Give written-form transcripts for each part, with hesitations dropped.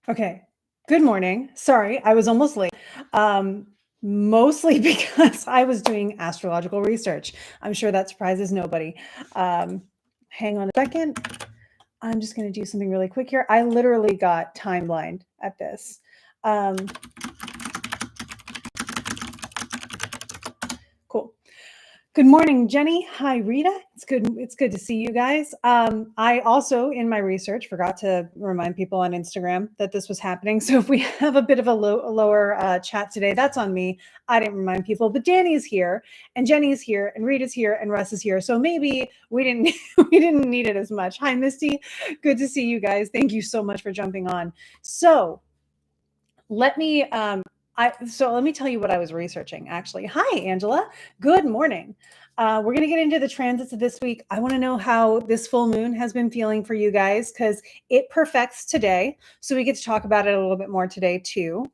Okay. Good morning. Sorry, I was almost late. Um, Mostly because I was doing astrological research. I'm sure that surprises nobody. Um, Hang on a second. I'm just going to do something really quick here. I literally got timelined at this. Um, cool. Good morning, Jenny. Hi, Rita. It's good to see you guys. I also, in my research, forgot to remind people on Instagram that this was happening. So if we have a bit of a lower chat today, that's on me. I didn't remind people, but Danny's here, and Jenny's here, and Rita's here, and Russ is here. So maybe we didn't we didn't need it as much. Hi, Misty. Good to see you guys. Thank you so much for jumping on. So let me let me tell you what I was researching actually. Hi, Angela. Good morning. We're going to get into the transits of this week. I want to know how this full moon has been feeling for you guys because it perfects today. So we get to talk about it a little bit more today, too.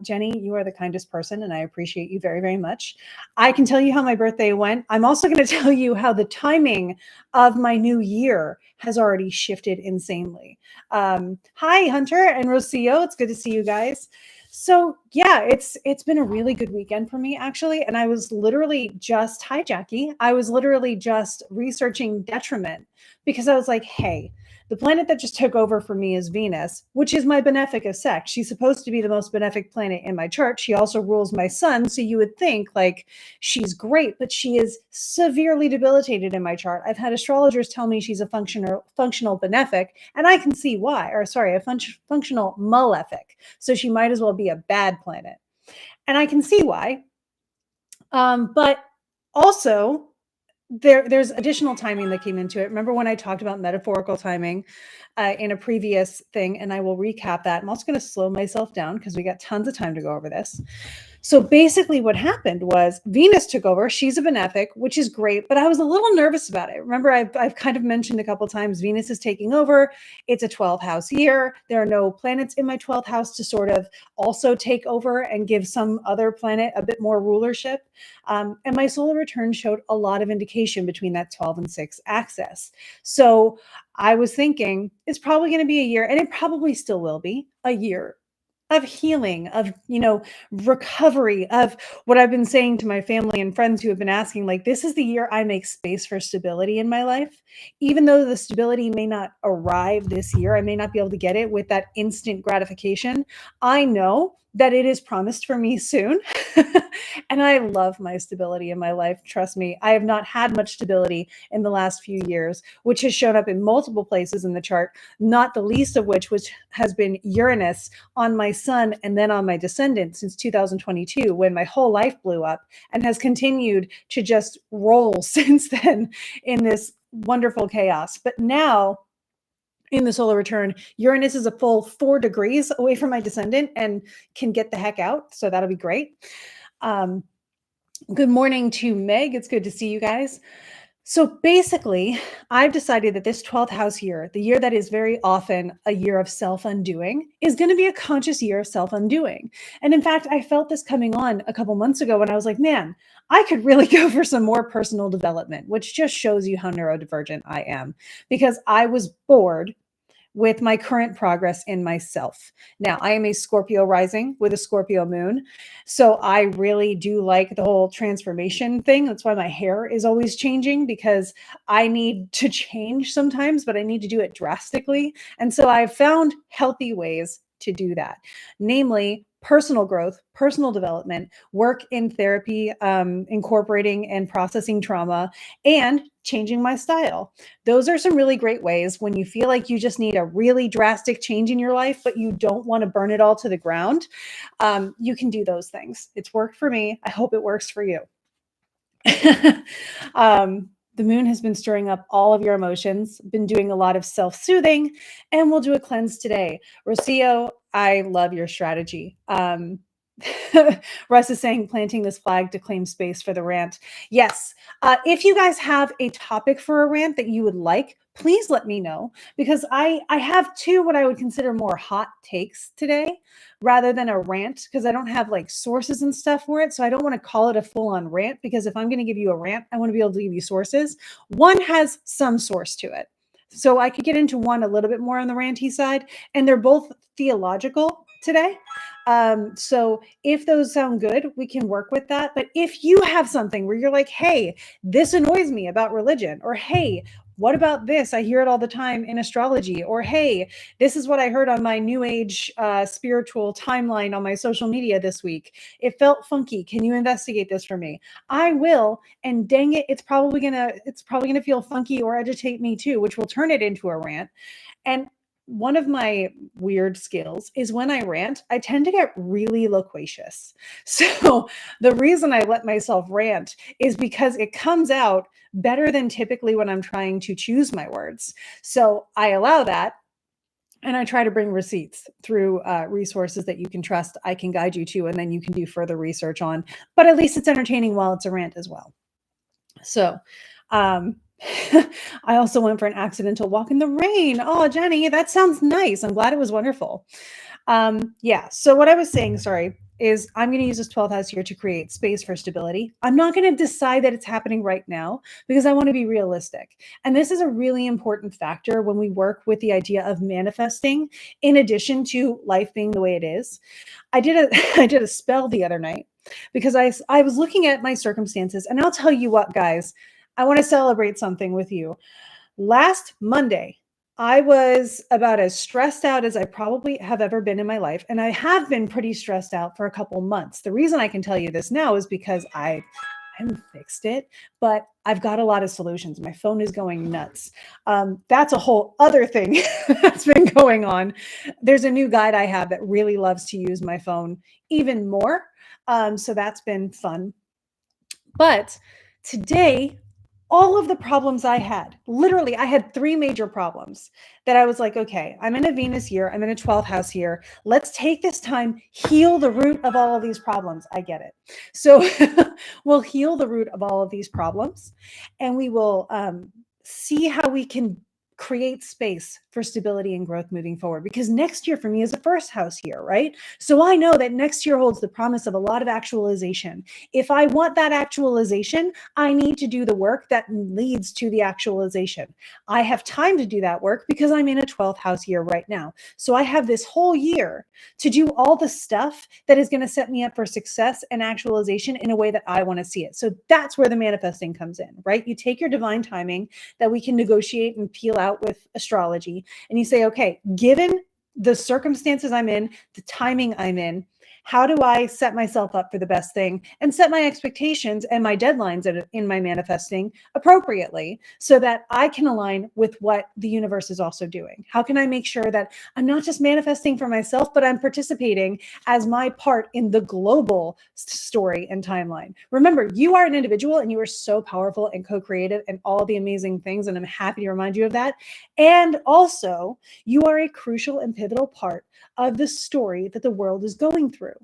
Jenny, you are the kindest person, and I appreciate you very, very much. I can tell you how my birthday went. I'm also going to tell you how the timing of my new year has already shifted insanely. Hi, Hunter and Rocio. It's good to see you guys. So yeah, it's been a really good weekend for me actually, and I was literally just hi Jackie. I was literally just researching detriment because I was like, hey, the planet that just took over for me is Venus, which is my benefic of sect. She's supposed to be the most benefic planet in my chart. She also rules my sun, so you would think like she's great, but she is severely debilitated in my chart. I've had astrologers tell me she's a functional benefic, and I can see why. Or sorry, a functional malefic. So she might as well be a bad planet, and I can see why. But also there's additional timing that came into it. Remember when I talked about metaphorical timing in a previous thing, and I will recap that. I'm also going to slow myself down because we got tons of time to go over this. So basically what happened was Venus took over. She's a benefic, which is great, but I was a little nervous about it. Remember, I've kind of mentioned a couple times Venus is taking over. It's a 12th house year. There are no planets in my 12th house to sort of also take over and give some other planet a bit more rulership. And my solar return showed a lot of indication between that 12 and 6 axis. So I was thinking it's probably going to be a year, and it probably still will be a year of healing, of, recovery, of what I've been saying to my family and friends who have been asking, like, this is the year I make space for stability in my life. Even though the stability may not arrive this year, I may not be able to get it with that instant gratification. I know that it is promised for me soon. And I love my stability in my life. Trust me, I have not had much stability in the last few years, which has shown up in multiple places in the chart, not the least of which has been Uranus on my sun and then on my descendant since 2022, when my whole life blew up, and has continued to just roll since then in this wonderful chaos. But now in the solar return, Uranus is a full 4 degrees away from my descendant and can get the heck out. So that'll be great. Good morning to Meg. It's good to see you guys. So basically, I've decided that this 12th house year, the year that is very often a year of self-undoing, is going to be a conscious year of self-undoing. And in fact, I felt this coming on a couple months ago when I was like, man, I could really go for some more personal development, which just shows you how neurodivergent I am, because I was bored with my current progress in myself. Now, I am a Scorpio rising with a Scorpio moon. So I really do like the whole transformation thing. That's why my hair is always changing, because I need to change sometimes, but I need to do it drastically. And so I've found healthy ways to do that, namely personal growth, personal development, work in therapy, incorporating and processing trauma, and changing my style. Those are some really great ways when you feel like you just need a really drastic change in your life, but you don't want to burn it all to the ground. You can do those things. It's worked for me. I hope it works for you. The moon has been stirring up all of your emotions, been doing a lot of self-soothing, and we'll do a cleanse today. Rocio, I love your strategy. Russ is saying planting this flag to claim space for the rant. Yes. If you guys have a topic for a rant that you would like, please let me know, because I have two what I would consider more hot takes today rather than a rant, because I don't have like sources and stuff for it. So I don't want to call it a full-on rant, because if I'm going to give you a rant, I want to be able to give you sources. One has some source to it. So I could get into one a little bit more on the ranty side, and they're both theological today. So if those sound good, we can work with that. But if you have something where you're like, hey, this annoys me about religion, or hey, what about this? I hear it all the time in astrology, or hey, this is what I heard on my new age spiritual timeline on my social media this week. It felt funky. Can you investigate this for me? I will. And dang it, it's probably gonna feel funky or agitate me too, which will turn it into a rant. And one of my weird skills is when I rant, I tend to get really loquacious. So the reason I let myself rant is because it comes out better than typically when I'm trying to choose my words. So I allow that. And I try to bring receipts through resources that you can trust, I can guide you to, and then you can do further research on. But at least it's entertaining while it's a rant as well. So, um, I also went for an accidental walk in the rain. Oh, Jenny, that sounds nice. I'm glad it was wonderful. Yeah. So what I was saying, sorry, is I'm going to use this 12th house here to create space for stability. I'm not going to decide that it's happening right now because I want to be realistic. And this is a really important factor when we work with the idea of manifesting in addition to life being the way it is. I did a I did a spell the other night because I was looking at my circumstances, and I'll tell you what, guys, I want to celebrate something with you. Last Monday, I was about as stressed out as I probably have ever been in my life, and I have been pretty stressed out for a couple months. The reason I can tell you this now is because I haven't fixed it, but I've got a lot of solutions. My phone is going nuts. That's a whole other thing that's been going on. There's a new guide I have that really loves to use my phone even more. So that's been fun. But today, all of the problems I had, literally, I had three major problems that I was like, okay, I'm in a Venus year, I'm in a 12th house here. Let's take this time, heal the root of all of these problems. I get it. So we'll heal the root of all of these problems, and we will see how we can create space for stability and growth moving forward, because next year for me is a first house year, right? So I know that next year holds the promise of a lot of actualization. If I want that actualization, I need to do the work that leads to the actualization. I have time to do that work because I'm in a 12th house year right now. So I have this whole year to do all the stuff that is going to set me up for success and actualization in a way that I want to see it. So that's where the manifesting comes in, right? You take your divine timing that we can negotiate and peel out with astrology, and you say, okay, given the circumstances I'm in, the timing I'm in, how do I set myself up for the best thing and set my expectations and my deadlines in my manifesting appropriately so that I can align with what the universe is also doing? How can I make sure that I'm not just manifesting for myself, but I'm participating as my part in the global story and timeline? Remember, you are an individual and you are so powerful and co-creative and all the amazing things. And I'm happy to remind you of that. And also, you are a crucial and pivotal part of the story that the world is going through.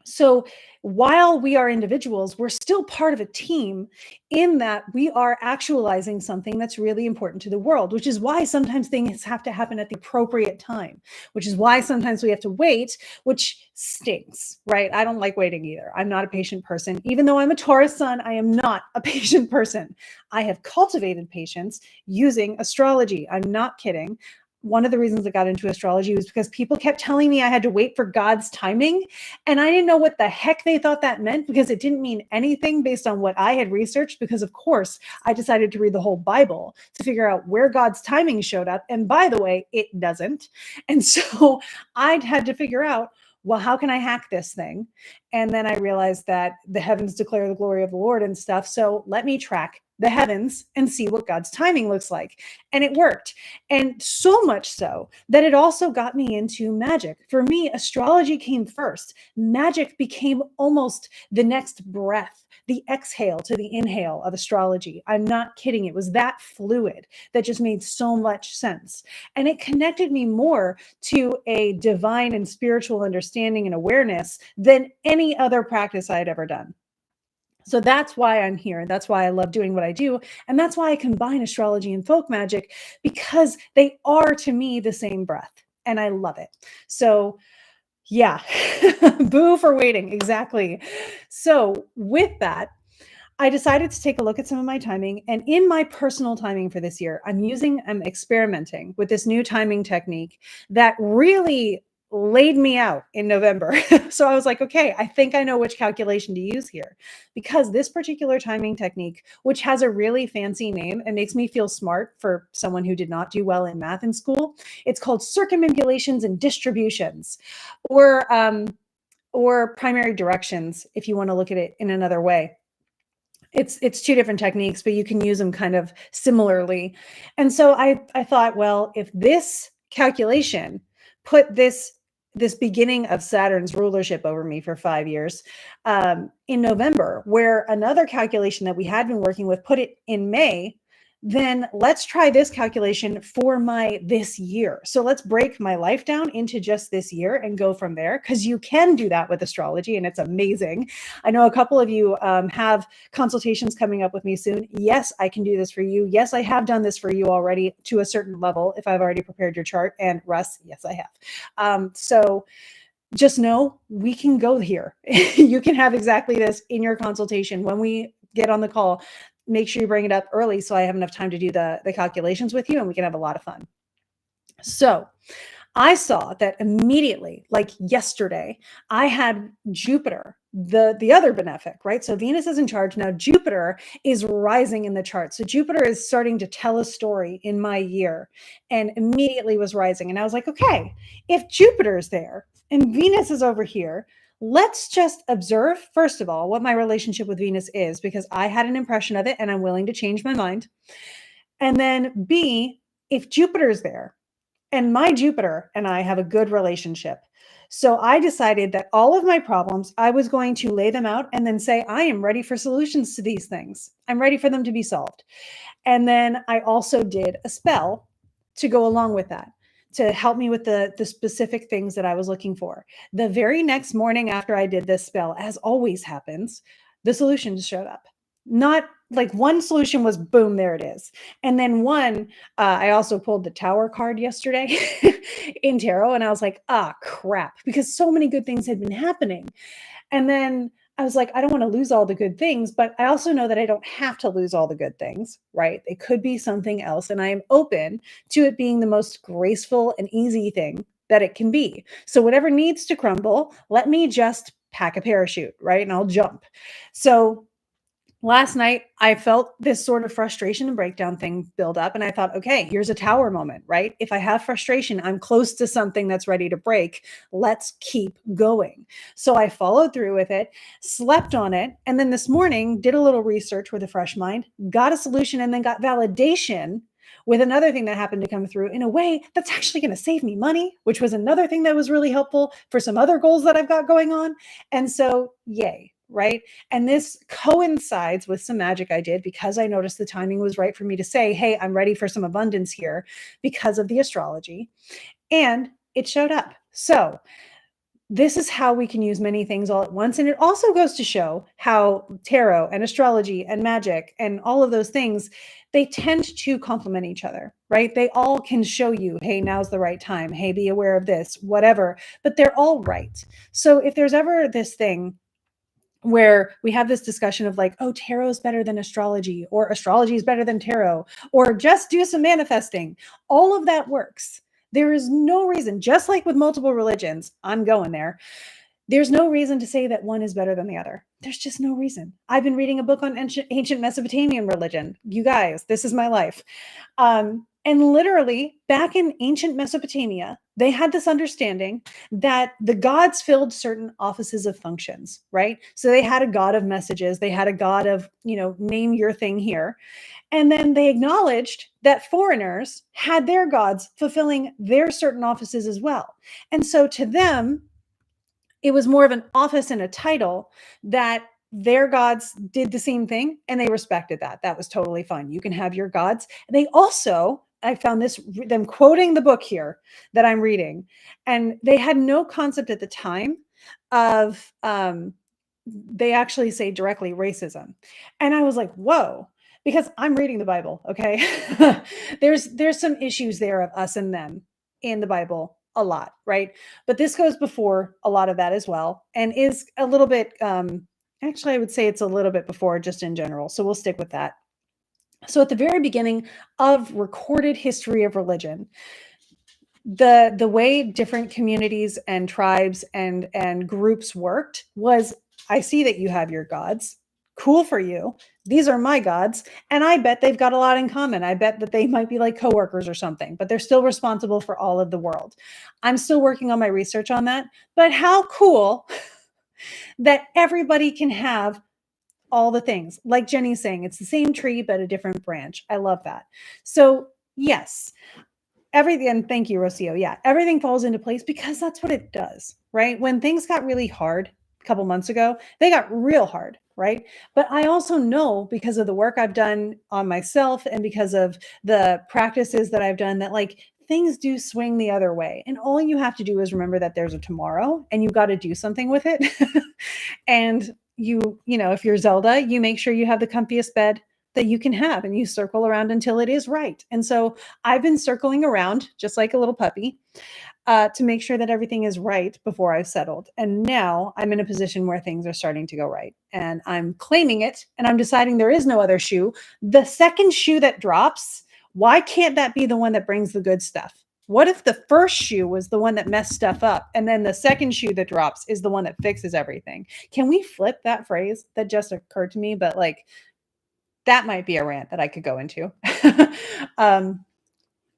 So while we are individuals, we're still part of a team in that we are actualizing something that's really important to the world, which is why sometimes things have to happen at the appropriate time, which is why sometimes we have to wait, which stinks, right? I don't like waiting either. I'm not a patient person. Even though I'm a Taurus sun, I am not a patient person. I have cultivated patience using astrology. I'm not kidding. One of the reasons I got into astrology was because people kept telling me I had to wait for God's timing. And I didn't know what the heck they thought that meant, because it didn't mean anything based on what I had researched. Because, of course, I decided to read the whole Bible to figure out where God's timing showed up. And by the way, it doesn't. And so I had to figure out, well, how can I hack this thing? And then I realized that the heavens declare the glory of the Lord and stuff. So let me track the heavens and see what God's timing looks like. And it worked. And so much so that it also got me into magic. For me, astrology came first. Magic became almost the next breath, the exhale to the inhale of astrology. I'm not kidding. It was that fluid that just made so much sense. And it connected me more to a divine and spiritual understanding and awareness than any other practice I had ever done. So that's why I'm here. And that's why I love doing what I do. And that's why I combine astrology and folk magic, because they are, to me, the same breath. And I love it. So yeah, boo for waiting. Exactly. So with that, I decided to take a look at some of my timing, and in my personal timing for this year, I'm experimenting with this new timing technique that really laid me out in November. So I was like, okay, I think I know which calculation to use here, because this particular timing technique, which has a really fancy name and makes me feel smart for someone who did not do well in math in school, it's called circumambulations and distributions, or primary directions, if you want to look at it in another way. It's two different techniques, but you can use them kind of similarly. And so I thought, well, if this calculation put this beginning of Saturn's rulership over me for 5 years in November, where another calculation that we had been working with put it in May, then let's try this calculation for this year. So let's break my life down into just this year and go from there, because you can do that with astrology, and it's amazing. I know a couple of you have consultations coming up with me soon. Yes, I can do this for you. Yes, I have done this for you already to a certain level if I've already prepared your chart. And Russ, yes, I have. So just know we can go here. You can have exactly this in your consultation. When we get on the call, make sure you bring it up early so I have enough time to do the calculations with you, and we can have a lot of fun. So I saw that immediately, like yesterday, I had Jupiter, the other benefic, right? So Venus is in charge. Now Jupiter is rising in the chart. So Jupiter is starting to tell a story in my year, and immediately was rising. And I was like, okay, if Jupiter's there and Venus is over here, let's just observe, first of all, what my relationship with Venus is, because I had an impression of it and I'm willing to change my mind. And then B, if Jupiter's there, and my Jupiter and I have a good relationship. So I decided that all of my problems, I was going to lay them out and then say, I am ready for solutions to these things. I'm ready for them to be solved. And then I also did a spell to go along with that, to help me with the specific things that I was looking for. The very next morning after I did this spell, as always happens, the solutions showed up. Not like one solution was boom, there it is. And then one, I also pulled the Tower card yesterday in tarot, and I was like, ah, crap, because so many good things had been happening. And then I was like, I don't want to lose all the good things, but I also know that I don't have to lose all the good things, right? It could be something else. And I am open to it being the most graceful and easy thing that it can be. So whatever needs to crumble, let me just pack a parachute, right? And I'll jump. So last night, I felt this sort of frustration and breakdown thing build up. And I thought, okay, here's a Tower moment, right? If I have frustration, I'm close to something that's ready to break. Let's keep going. So I followed through with it, slept on it. And then this morning, did a little research with a fresh mind, got a solution, and then got validation with another thing that happened to come through in a way that's actually going to save me money, which was another thing that was really helpful for some other goals that I've got going on. And so, yay, right? And this coincides with some magic I did, because I noticed the timing was right for me to say, hey, I'm ready for some abundance here because of the astrology. And it showed up. So this is how we can use many things all at once. And it also goes to show how tarot and astrology and magic and all of those things, they tend to complement each other, right? They all can show you, hey, now's the right time. Hey, be aware of this, whatever, but they're all right. So if there's ever this thing where we have this discussion of like, oh, tarot is better than astrology, or astrology is better than tarot, or just do some manifesting, all of that works. There is no reason, just like with multiple religions, I'm going there. There's no reason to say that one is better than the other. There's just no reason. I've been reading a book on ancient Mesopotamian religion. You guys, this is my life. And literally, back in ancient Mesopotamia, they had this understanding that the gods filled certain offices of functions, right? So they had a god of messages, they had a god of, name your thing here. And then they acknowledged that foreigners had their gods fulfilling their certain offices as well. And so to them, it was more of an office and a title that their gods did the same thing, and they respected that. That was totally fine. You can have your gods. They also, I found this, them quoting the book here that I'm reading, and they had no concept at the time of, they actually say directly racism. And I was like, whoa, because I'm reading the Bible, okay? There's some issues there of us and them in the Bible a lot, right? But this goes before a lot of that as well, and is a little bit Actually, I would say it's a little bit before, just in general. So we'll stick with that. So at the very beginning of recorded history of religion, the way different communities and tribes and groups worked was, I see that you have your gods. Cool for you. These are my gods. And I bet they've got a lot in common. I bet that they might be like coworkers or something, but they're still responsible for all of the world. I'm still working on my research on that. But how cool that everybody can have all the things. Like Jenny's saying, it's the same tree, but a different branch. I love that. So, yes, everything, and thank you, Rocio. Yeah, everything falls into place because that's what it does, right? When things got really hard a couple months ago, they got real hard, right? But I also know, because of the work I've done on myself and because of the practices that I've done, that like things do swing the other way. And all you have to do is remember that there's a tomorrow and you got to do something with it. And you know, if you're Zelda, you make sure you have the comfiest bed that you can have and you circle around until it is right. And so I've been circling around just like a little puppy, to make sure that everything is right before I've settled. And now I'm in a position where things are starting to go right. And I'm claiming it and I'm deciding there is no other shoe. The second shoe that drops, why can't that be the one that brings the good stuff? What if the first shoe was the one that messed stuff up and then the second shoe that drops is the one that fixes everything? Can we flip that phrase? That just occurred to me, but like that might be a rant that I could go into. um,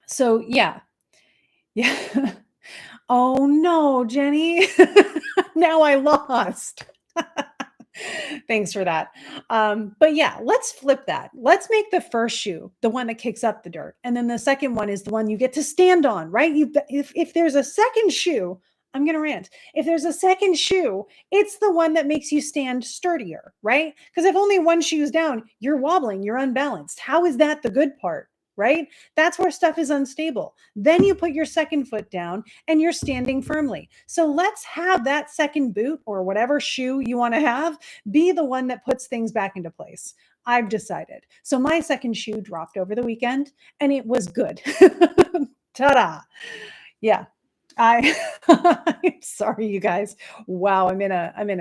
so yeah. Yeah. Oh no, Jenny. Now I lost. Thanks for that. But yeah, let's flip that. Let's make the first shoe the one that kicks up the dirt. And then the second one is the one you get to stand on, right? If there's a second shoe, I'm going to rant. If there's a second shoe, it's the one that makes you stand sturdier, right? Because if only one shoe's down, you're wobbling, you're unbalanced. How is that the good part? Right? That's where stuff is unstable. Then you put your second foot down and you're standing firmly. So let's have that second boot or whatever shoe you want to have be the one that puts things back into place. I've decided. So my second shoe dropped over the weekend and it was good. Ta-da. Yeah. I'm sorry, you guys. Wow, I'm in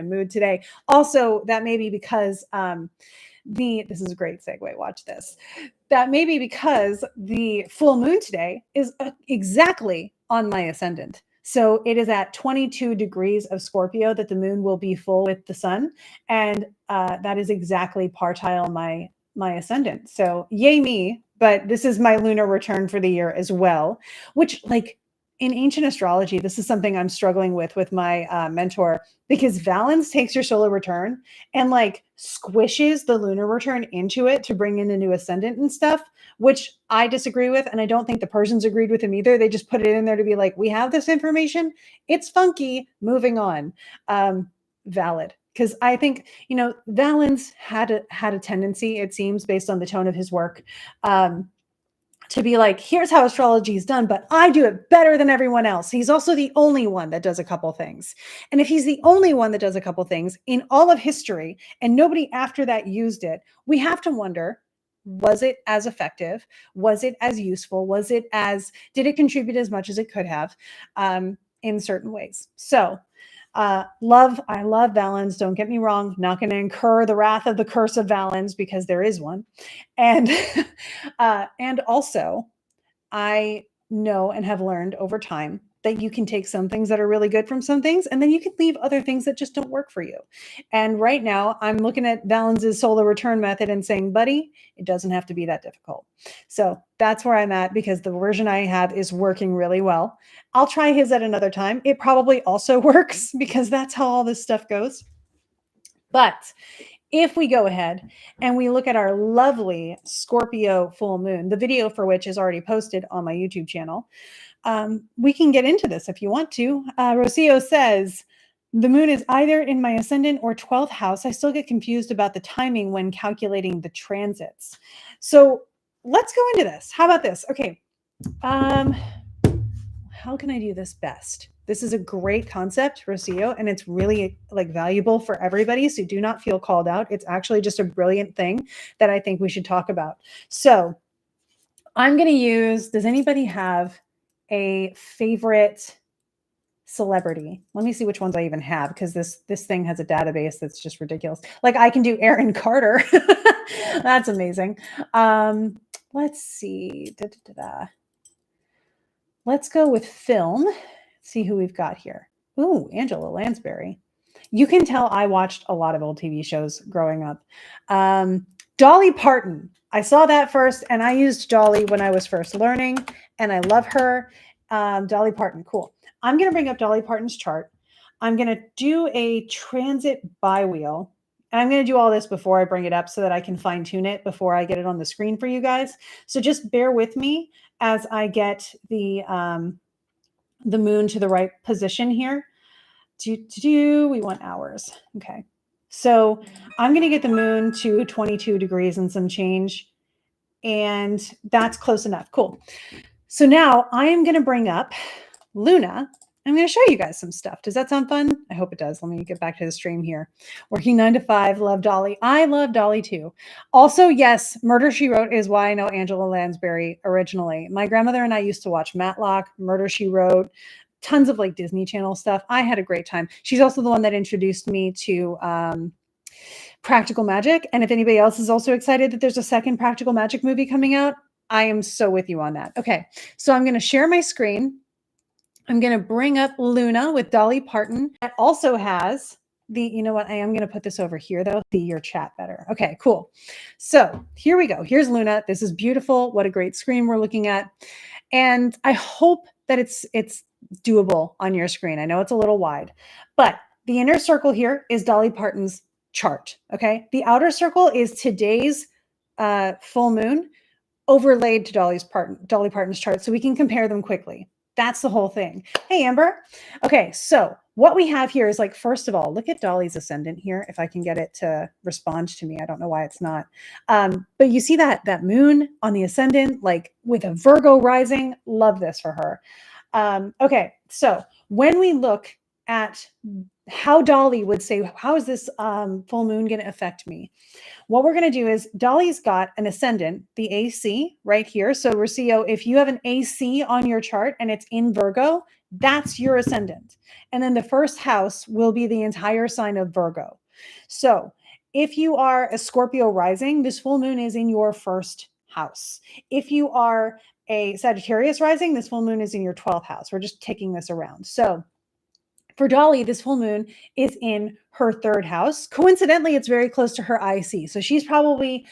a mood today. Also, that may be because this is a great segue. Watch this. That may be because the full moon today is exactly on my ascendant. So it is at 22 degrees of Scorpio that the moon will be full with the sun, and that is exactly partile my ascendant. So yay me! But this is my lunar return for the year as well, which like in ancient astrology, this is something I'm struggling with my mentor, because Valens takes your solar return and like squishes the lunar return into it to bring in a new ascendant and stuff, which I disagree with. And I don't think the Persians agreed with him either. They just put it in there to be like, we have this information. It's funky. Moving on. Valid. Because I think, you know, Valens had a tendency, it seems, based on the tone of his work, to be like, here's how astrology is done, but I do it better than everyone else. He's also the only one that does a couple things. And if he's the only one that does a couple things in all of history and nobody after that used it, we have to wonder, was it as effective? Was it as useful? Did it contribute as much as it could have, in certain ways? So I love Valens. Don't get me wrong. Not going to incur the wrath of the curse of Valens because there is one. And and also, I know and have learned over time that you can take some things that are really good from some things, and then you can leave other things that just don't work for you. And right now, I'm looking at Valens's solar return method and saying, buddy, it doesn't have to be that difficult. So that's where I'm at because the version I have is working really well. I'll try his at another time. It probably also works because that's how all this stuff goes. But if we go ahead and we look at our lovely Scorpio full moon, the video for which is already posted on my YouTube channel, we can get into this if you want to. Rocio says, the moon is either in my ascendant or 12th house. I still get confused about the timing when calculating the transits. So let's go into this. How about this? Okay. How can I do this best? This is a great concept, Rocio, and it's really like valuable for everybody. So do not feel called out. It's actually just a brilliant thing that I think we should talk about. So I'm going to use, does anybody have a favorite celebrity. Let me see which ones I even have, because this thing has a database that's just ridiculous. Like I can do Aaron Carter. That's amazing. Let's see. Da, da, da, da. Let's go with film. See who we've got here. Ooh, Angela Lansbury. You can tell I watched a lot of old TV shows growing up. Dolly Parton. I saw that first, and I used Dolly when I was first learning, and I love her. Dolly Parton, cool. I'm going to bring up Dolly Parton's chart. I'm going to do a transit bi-wheel, and I'm going to do all this before I bring it up so that I can fine tune it before I get it on the screen for you guys. So just bear with me as I get the moon to the right position here. We want hours. Okay. So I'm going to get the moon to 22 degrees and some change. And that's close enough. Cool. So now I am going to bring up Luna. I'm going to show you guys some stuff. Does that sound fun? I hope it does. Let me get back to the stream here. Working 9 to 5. Love Dolly. I love Dolly too. Also, yes, Murder, She Wrote is why I know Angela Lansbury originally. My grandmother and I used to watch Matlock, Murder, She Wrote, tons of like Disney Channel stuff. I had a great time. She's also the one that introduced me to Practical Magic. And if anybody else is also excited that there's a second Practical Magic movie coming out, I am so with you on that. Okay, so I'm going to share my screen. I'm going to bring up Luna with Dolly Parton. That also has you know what? I am going to put this over here though, see your chat better. Okay, cool. So here we go. Here's Luna. This is beautiful. What a great screen we're looking at. And I hope that it's doable on your screen. I know it's a little wide, but the inner circle here is Dolly Parton's chart. Okay. The outer circle is today's full moon overlaid to Dolly Parton's chart, so we can compare them quickly. That's the whole thing. Hey, Amber. Okay, so what we have here is like, first of all, look at Dolly's ascendant here. If I can get it to respond to me, I don't know why it's not. But you see that moon on the ascendant, like with a Virgo rising. Love this for her. Okay, so when we look at how Dolly would say, how is this full moon going to affect me? What we're going to do is Dolly's got an ascendant, the AC right here. So Rocio, if you have an AC on your chart and it's in Virgo, that's your ascendant. And then the first house will be the entire sign of Virgo. So if you are a Scorpio rising, this full moon is in your first house. If you are a Sagittarius rising, this full moon is in your 12th house. We're just taking this around. So for Dolly, this full moon is in her third house. Coincidentally, it's very close to her IC. So she's probably,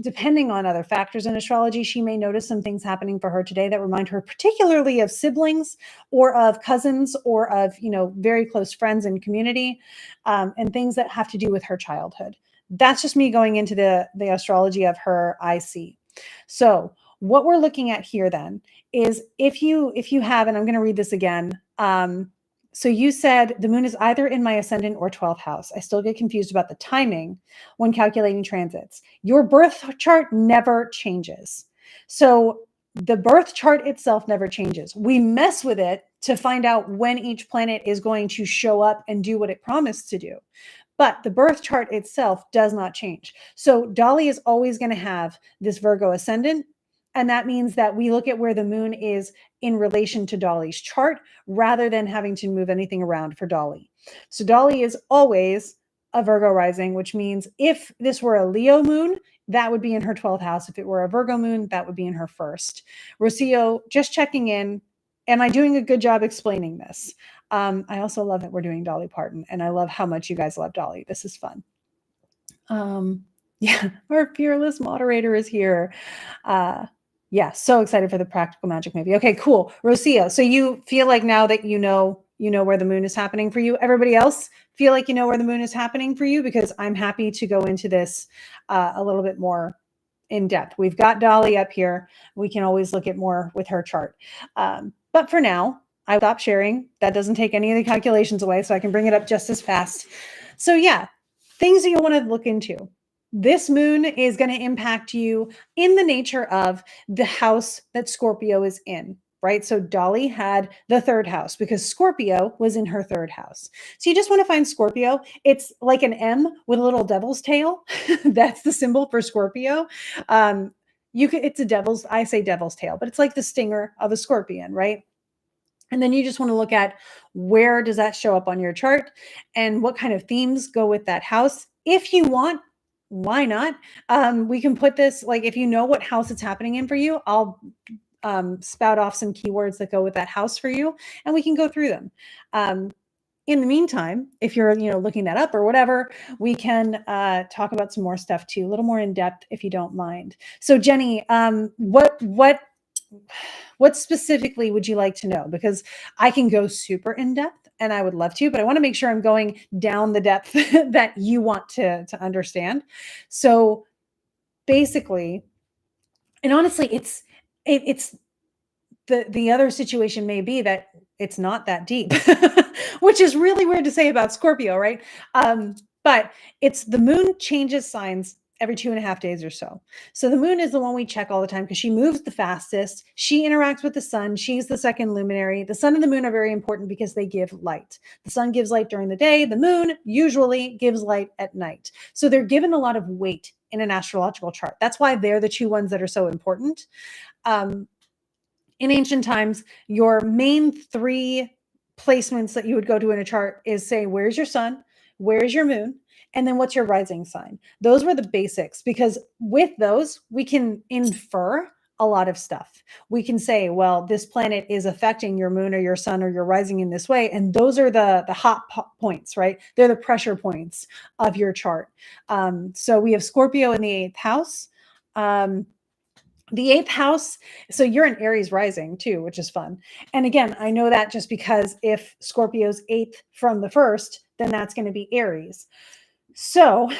depending on other factors in astrology, she may notice some things happening for her today that remind her particularly of siblings or of cousins or of, very close friends and community, and things that have to do with her childhood. That's just me going into the astrology of her IC. So what we're looking at here then is if you have, and I'm going to read this again, so you said the moon is either in my ascendant or 12th house. I still get confused about the timing when calculating transits. Your birth chart never changes. So the birth chart itself never changes. We mess with it to find out when each planet is going to show up and do what it promised to do. But the birth chart itself does not change. So Dolly is always going to have this Virgo ascendant. And that means that we look at where the moon is in relation to Dolly's chart rather than having to move anything around for Dolly. So Dolly is always a Virgo rising, which means if this were a Leo moon, that would be in her 12th house. If it were a Virgo moon, that would be in her first. Rocio, just checking in. Am I doing a good job explaining this? I also love that we're doing Dolly Parton, and I love how much you guys love Dolly. This is fun. Yeah, our fearless moderator is here. Yeah, so excited for the Practical Magic movie. Okay, cool. Rocio, so you feel like now that you know where the moon is happening for you. Everybody else feel like you know where the moon is happening for you? Because I'm happy to go into this a little bit more in depth. We've got Dolly up here. We can always look at more with her chart. But for now, I'll stop sharing. That doesn't take any of the calculations away, so I can bring it up just as fast. So yeah, things that you want to look into. This moon is going to impact you in the nature of the house that Scorpio is in, right? So Dolly had the third house because Scorpio was in her third house. So you just want to find Scorpio. It's like an M with a little devil's tail. That's the symbol for Scorpio. It's a I say devil's tail, but it's like the stinger of a scorpion, right? And then you just want to look at where does that show up on your chart and what kind of themes go with that house. If you want, why not? We can put this, like, if you know what house it's happening in for you, I'll spout off some keywords that go with that house for you, and we can go through them. Um, in the meantime, if you're, looking that up or whatever, we can talk about some more stuff too, a little more in depth if you don't mind. So Jenny, what specifically would you like to know? Because I can go super in depth and I would love to, but I want to make sure I'm going down the depth that you want to understand. So basically, and honestly, it's the other situation may be that it's not that deep, which is really weird to say about Scorpio, right? But it's the moon changes signs every 2.5 days or so. So the moon is the one we check all the time because she moves the fastest. She interacts with the sun. She's the second luminary. The sun and the moon are very important because they give light. The sun gives light during the day. The moon usually gives light at night. So they're given a lot of weight in an astrological chart. That's why they're the two ones that are so important. In ancient times, your main three placements that you would go to in a chart is say, where's your sun? Where's your moon? And then what's your rising sign? Those were the basics, because with those, we can infer a lot of stuff. We can say, well, this planet is affecting your moon or your sun or your rising in this way. And those are the hot points, right? They're the pressure points of your chart. So we have Scorpio in the eighth house. The eighth house, so you're an Aries rising too, which is fun. And again, I know that just because if Scorpio's eighth from the first, then that's going to be Aries. So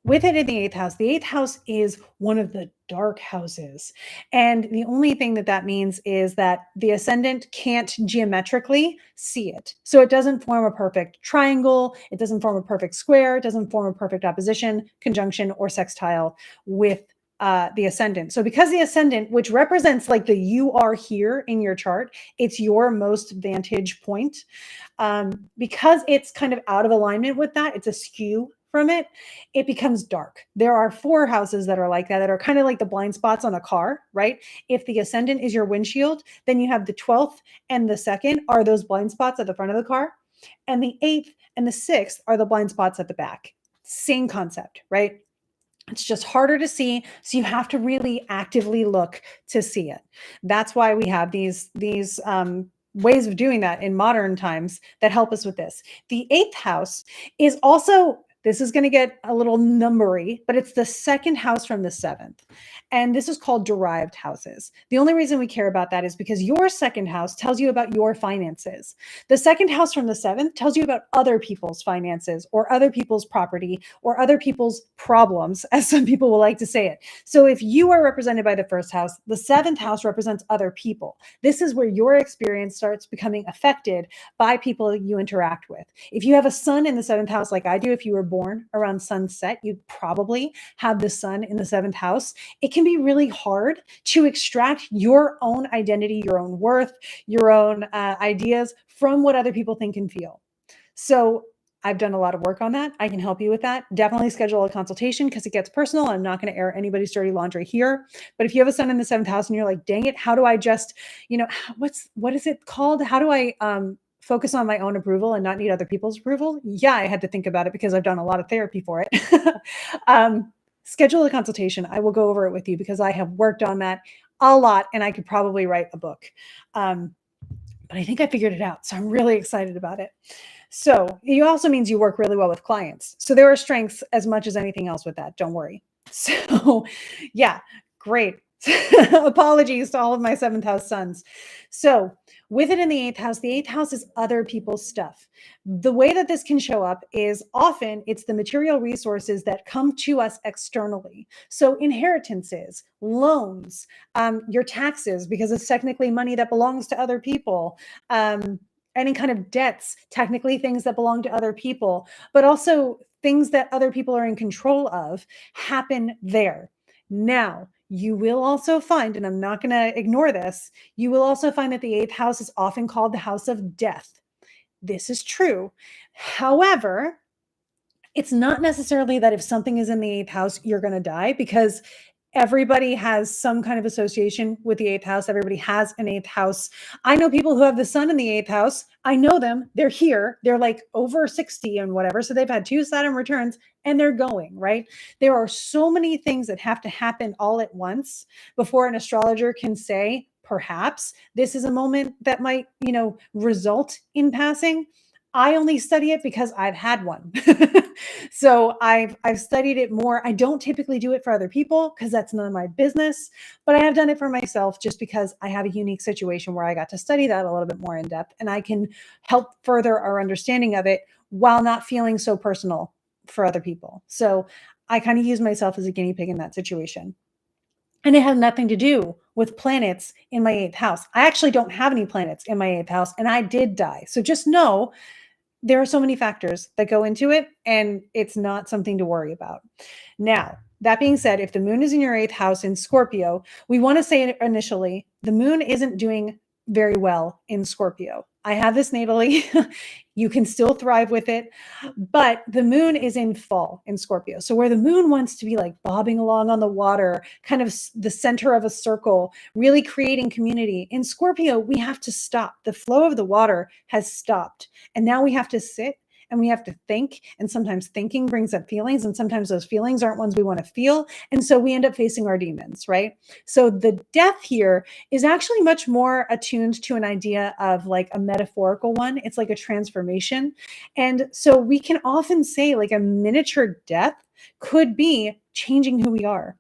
with it in the eighth house is one of the dark houses. And the only thing that means is that the ascendant can't geometrically see it. So it doesn't form a perfect triangle. It doesn't form a perfect square. It doesn't form a perfect opposition, conjunction, or sextile with the ascendant. So because the ascendant, which represents like the you are here in your chart, it's your most vantage point. Because it's kind of out of alignment with that, it's askew from it, it becomes dark. There are 4 houses that are like that are kind of like the blind spots on a car, right? If the ascendant is your windshield, then you have the 12th and the 2nd are those blind spots at the front of the car. And the 8th and the 6th are the blind spots at the back. Same concept, right? It's just harder to see, so you have to really actively look to see it. That's why we have these ways of doing that in modern times that help us with this. The eighth house is also, this is going to get a little numbery, but it's the second house from the seventh. And this is called derived houses. The only reason we care about that is because your second house tells you about your finances. The second house from the seventh tells you about other people's finances or other people's property or other people's problems, as some people will like to say it. So if you are represented by the first house, the seventh house represents other people. This is where your experience starts becoming affected by people you interact with. If you have a sun in the seventh house, like I do, if you were born around sunset, you'd probably have the sun in the seventh house. It can be really hard to extract your own identity, your own worth, your own ideas from what other people think and feel. So I've done a lot of work on that. I can help you with that. Definitely schedule a consultation because it gets personal. I'm not going to air anybody's dirty laundry here. But if you have a sun in the seventh house and you're like, dang it, how do I just, what is it called? How do I focus on my own approval and not need other people's approval? Yeah, I had to think about it because I've done a lot of therapy for it. Schedule a consultation. I will go over it with you because I have worked on that a lot and I could probably write a book. But I think I figured it out. So I'm really excited about it. So it also means you work really well with clients. So there are strengths as much as anything else with that. Don't worry. So yeah, great. Apologies to all of my seventh house sons. So with it in the eighth house is other people's stuff. The way that this can show up is often it's the material resources that come to us externally. So inheritances, loans, your taxes, because it's technically money that belongs to other people. Any kind of debts, technically things that belong to other people, but also things that other people are in control of happen there. Now, you will also find, and I'm not going to ignore this, you will also find that the eighth house is often called the house of death. This is true. However, it's not necessarily that if something is in the eighth house, you're going to die, because Everybody has some kind of association with the eighth house. Everybody has an eighth house. I know people who have the sun in the eighth house. I know them. They're here. They're like over 60 and whatever. So they've had 2 Saturn returns and they're going, right? There are so many things that have to happen all at once before an astrologer can say, perhaps this is a moment that might, result in passing. I only study it because I've had one. So I've studied it more. I don't typically do it for other people because that's none of my business, but I have done it for myself just because I have a unique situation where I got to study that a little bit more in depth and I can help further our understanding of it while not feeling so personal for other people. So I kind of use myself as a guinea pig in that situation. And it had nothing to do with planets in my eighth house. I actually don't have any planets in my eighth house, and I did die. So just know there are so many factors that go into it, and it's not something to worry about. Now, that being said, if the moon is in your eighth house in Scorpio, we want to say initially the moon isn't doing very well in Scorpio. I have this natally. You can still thrive with it, but the moon is in fall in Scorpio. So, where the moon wants to be like bobbing along on the water, kind of the center of a circle, really creating community, in Scorpio, we have to stop. The flow of the water has stopped. And now we have to sit and we have to think. And sometimes thinking brings up feelings, and sometimes those feelings aren't ones we want to feel. And so we end up facing our demons, right? So the death here is actually much more attuned to an idea of like a metaphorical one. It's like a transformation. And so we can often say, like, a miniature death could be changing who we are,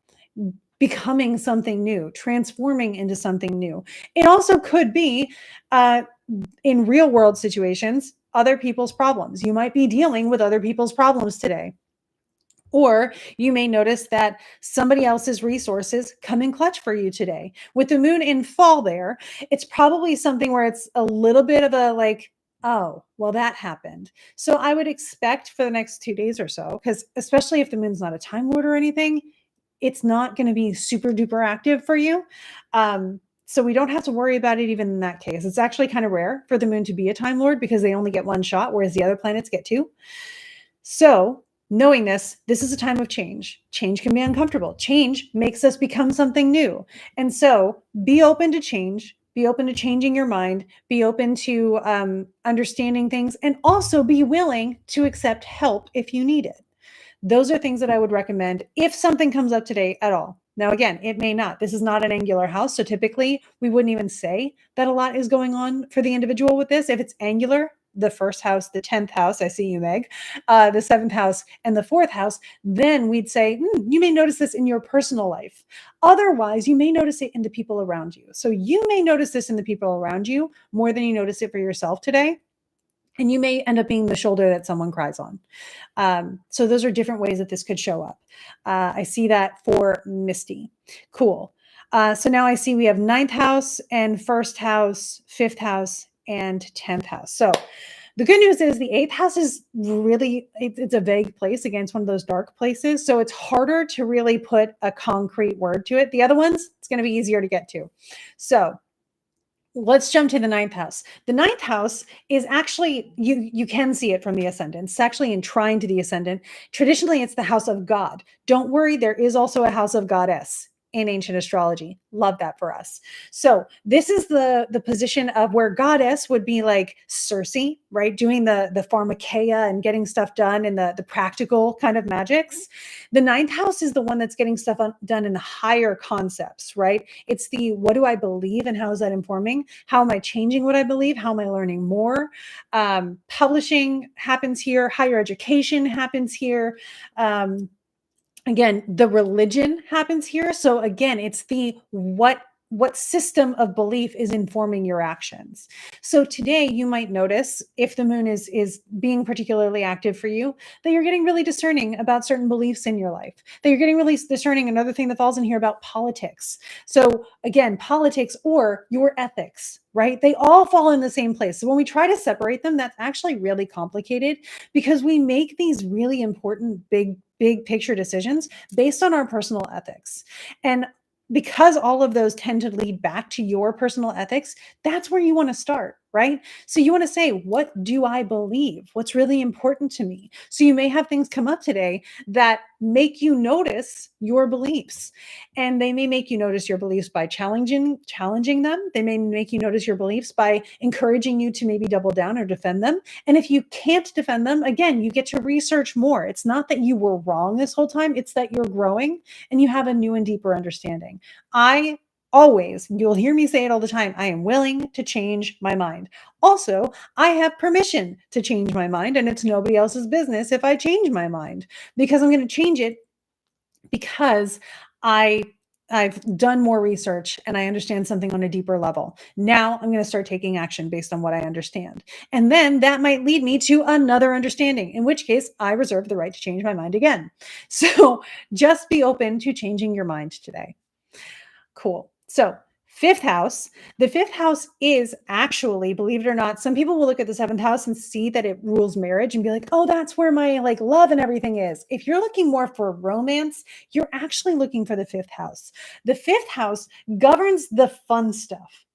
becoming something new, transforming into something new. It also could be, in real world situations, other people's problems. You might be dealing with other people's problems today. Or you may notice that somebody else's resources come in clutch for you today. With the moon in fall there, it's probably something where it's a little bit of a like, oh, well, that happened. So I would expect for the next 2 days or so, because especially if the moon's not a time lord or anything, it's not going to be super duper active for you. So we don't have to worry about it even in that case. It's actually kind of rare for the moon to be a time lord because they only get one shot, whereas the other planets get two. So knowing this is a time of change. Change can be uncomfortable. Change makes us become something new. And so be open to change. Be open to changing your mind. Be open to understanding things, and also be willing to accept help if you need it. Those are things that I would recommend if something comes up today at all. Now, again, it may not. This is not an angular house. So typically we wouldn't even say that a lot is going on for the individual with this. If it's angular, the first house, the 10th house, I see you, Meg, the seventh house, and the fourth house, then we'd say, you may notice this in your personal life. Otherwise, you may notice it in the people around you. So you may notice this in the people around you more than you notice it for yourself today. And you may end up being the shoulder that someone cries on. So those are different ways that this could show up. I see that for Misty. Cool. So now I see we have 9th house and 1st house, 5th house, and 10th house. So the good news is the 8th house is really, it's a vague place against one of those dark places. So it's harder to really put a concrete word to it. The other ones, it's going to be easier to get to. So let's jump to the 9th house. The 9th house is actually, you can see it from the ascendant. It's actually in trine to the ascendant. Traditionally, it's the house of God. Don't worry, there is also a house of goddess in ancient astrology. Love that for us. So this is the position of where goddess would be like Circe, right? Doing the pharmakeia and getting stuff done and the practical kind of magics. The 9th house is the one that's getting stuff done in the higher concepts, right? It's the, what do I believe and how is that informing? How am I changing what I believe? How am I learning more? Publishing happens here. Higher education happens here. Again, the religion happens here. So again, it's the what system of belief is informing your actions. So today you might notice, if the moon is being particularly active for you, that you're getting really discerning about certain beliefs in your life, that you're getting really discerning. Another thing that falls in here about politics. So again, politics or your ethics, right? They all fall in the same place. So when we try to separate them, that's actually really complicated because we make these really important big picture decisions based on our personal ethics. And because all of those tend to lead back to your personal ethics, that's where you want to start. right? So you want to say, what do I believe? What's really important to me? So you may have things come up today that make you notice your beliefs. And they may make you notice your beliefs by challenging them. They may make you notice your beliefs by encouraging you to maybe double down or defend them. And if you can't defend them, again, you get to research more. It's not that you were wrong this whole time, it's that you're growing and you have a new and deeper understanding. I always, you'll hear me say it all the time, I am willing to change my mind. Also, I have permission to change my mind, and it's nobody else's business if I change my mind, because I'm going to change it because I I've done more research and I understand something on a deeper level. Now I'm going to start taking action based on what I understand. And then that might lead me to another understanding, in which case I reserve the right to change my mind again. So just be open to changing your mind today. Cool. So, fifth house. The fifth house is actually, believe it or not, some people will look at the seventh house and see that it rules marriage and be like, oh, that's where my like love and everything is. If you're looking more for romance, you're actually looking for the fifth house. The fifth house governs the fun stuff.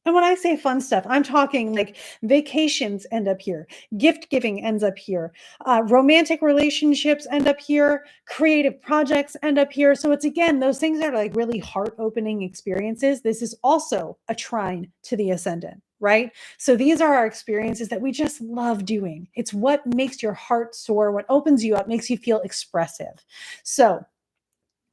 And when I say fun stuff, I'm talking like vacations end up here, gift giving ends up here, romantic relationships end up here, creative projects end up here. So it's again, those things are like really heart opening experiences. This is also a trine to the ascendant, right? So these are our experiences that we just love doing. It's what makes your heart soar, what opens you up, makes you feel expressive. So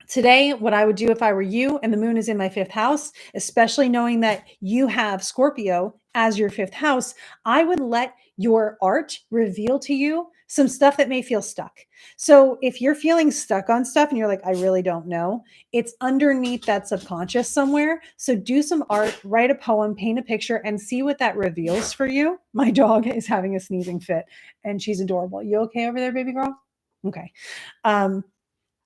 today, what I would do if I were you and the moon is in my fifth house, especially knowing that you have Scorpio as your fifth house, I would let your art reveal to you some stuff that may feel stuck. So if you're feeling stuck on stuff and you're like, I really don't know, it's underneath that subconscious somewhere. So do some art, write a poem, paint a picture, and see what that reveals for you. My dog is having a sneezing fit and she's adorable. You okay over there, baby girl? Okay.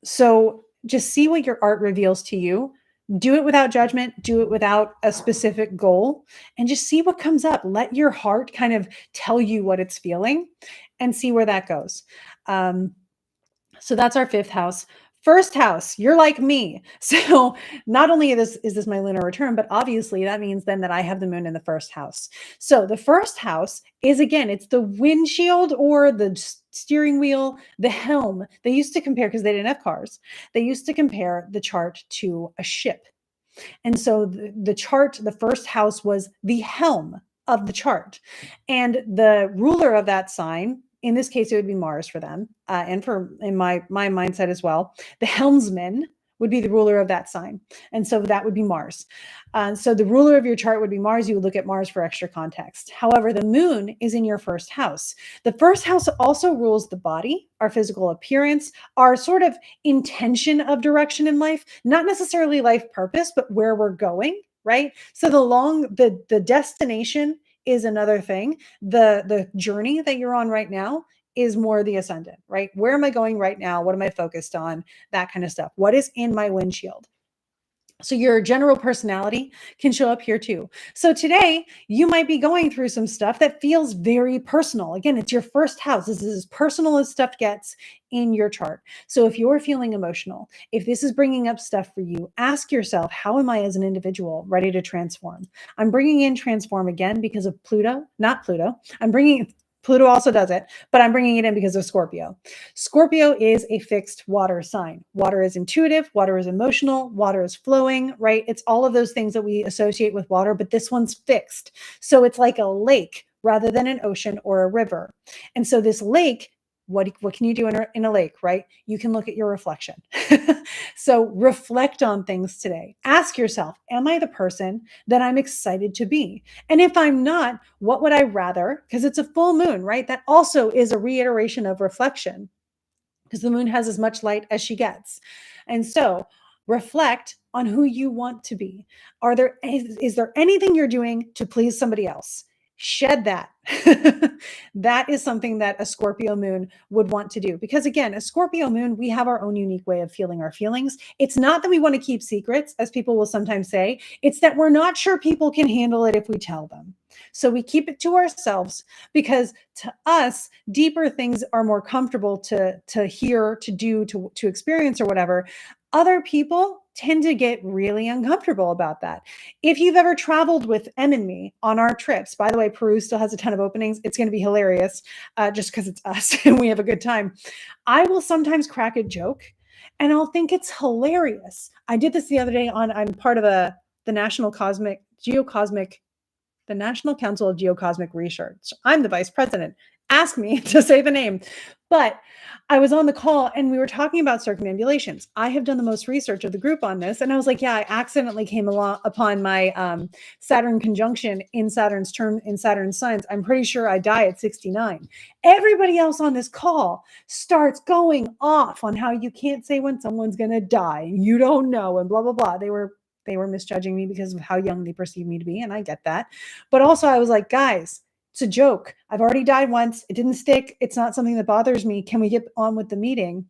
So just see what your art reveals to you. Do it without judgment, do it without a specific goal, and just see what comes up. Let your heart kind of tell you what it's feeling and see where that goes. Um, so that's our fifth house. First house, you're like me. So not only is this my lunar return, but obviously that means then that I have the moon in the first house. So the first house is again, it's the windshield or the steering wheel, the helm. They used to compare, because they didn't have cars, they used to compare the chart to a ship. And so the chart, the first house was the helm of the chart. And the ruler of that sign, in this case, it would be Mars for them, and for in my mindset as well. The helmsman would be the ruler of that sign, and so that would be Mars. So the ruler of your chart would be Mars. You would look at Mars for extra context. However, the moon is in your first house. The first house also rules the body, our physical appearance, our sort of intention of direction in life, not necessarily life purpose, but where we're going. Right. So the destination is another thing. The journey that you're on right now is more the ascendant, right? Where am I going right now? What am I focused on? That kind of stuff. What is in my windshield? So your general personality can show up here too. So today you might be going through some stuff that feels very personal. Again, it's your first house. This is as personal as stuff gets in your chart. So if you're feeling emotional, if this is bringing up stuff for you, ask yourself, how am I as an individual ready to transform? I'm bringing in transform again because of Pluto, not Pluto. Pluto also does it, but I'm bringing it in because of Scorpio. Scorpio is a fixed water sign. Water is intuitive, water is emotional, water is flowing, right? It's all of those things that we associate with water, but this one's fixed. So it's like a lake rather than an ocean or a river. And so this lake, what can you do in a lake, right? You can look at your reflection. So reflect on things today. Ask yourself, am I the person that I'm excited to be? And if I'm not, what would I rather? Because it's a full moon, right? That also is a reiteration of reflection, because the moon has as much light as she gets. And so reflect on who you want to be. Is there anything you're doing to please somebody else? Shed that. That is something that a Scorpio moon would want to do. Because again, a Scorpio moon, we have our own unique way of feeling our feelings. It's not that we want to keep secrets, as people will sometimes say. It's that we're not sure people can handle it if we tell them. So we keep it to ourselves, because to us, deeper things are more comfortable to hear, to do, to experience, or whatever. Other people tend to get really uncomfortable about that. If you've ever traveled with Em and me on our trips, by the way, Peru still has a ton of openings. It's going to be hilarious just because it's us and we have a good time. I will sometimes crack a joke and I'll think it's hilarious. I did this the other day I'm part of the National Cosmic Geocosmic the National Council of Geocosmic Research. I'm the vice president. Ask me to say the name. But I was on the call and we were talking about circumambulations. I have done the most research of the group on this. And I was like, yeah, I accidentally came upon my Saturn conjunction in Saturn's term in Saturn's signs. I'm pretty sure I die at 69. Everybody else on this call starts going off on how you can't say when someone's going to die. You don't know and blah, blah, blah. They were misjudging me because of how young they perceive me to be. And I get that. But also I was like, guys, it's a joke. I've already died once. It didn't stick. It's not something that bothers me. Can we get on with the meeting?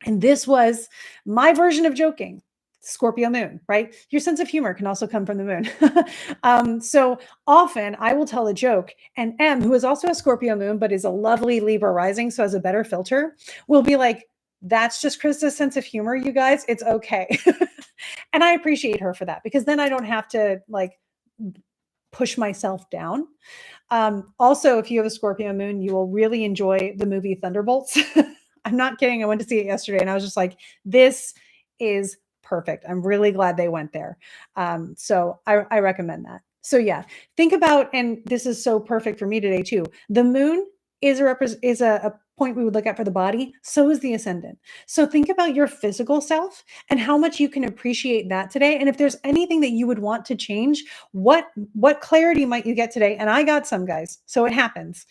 And this was my version of joking. Scorpio moon, right? Your sense of humor can also come from the moon. So often I will tell a joke, and M, who is also a Scorpio moon, but is a lovely Libra rising, so has a better filter, will be like, that's just Krista's sense of humor, you guys. It's okay. And I appreciate her for that because then I don't have to like push myself down. Also, if you have a Scorpio moon, you will really enjoy the movie Thunderbolts. I'm not kidding. I went to see it yesterday and I was just like, this is perfect. I'm really glad they went there. So I recommend that. So yeah, think about, and this is so perfect for me today too. The moon is a point we would look at for the body. So is the ascendant. So think about your physical self and how much you can appreciate that today. And if there's anything that you would want to change, what clarity might you get today? And I got some, guys. So it happens.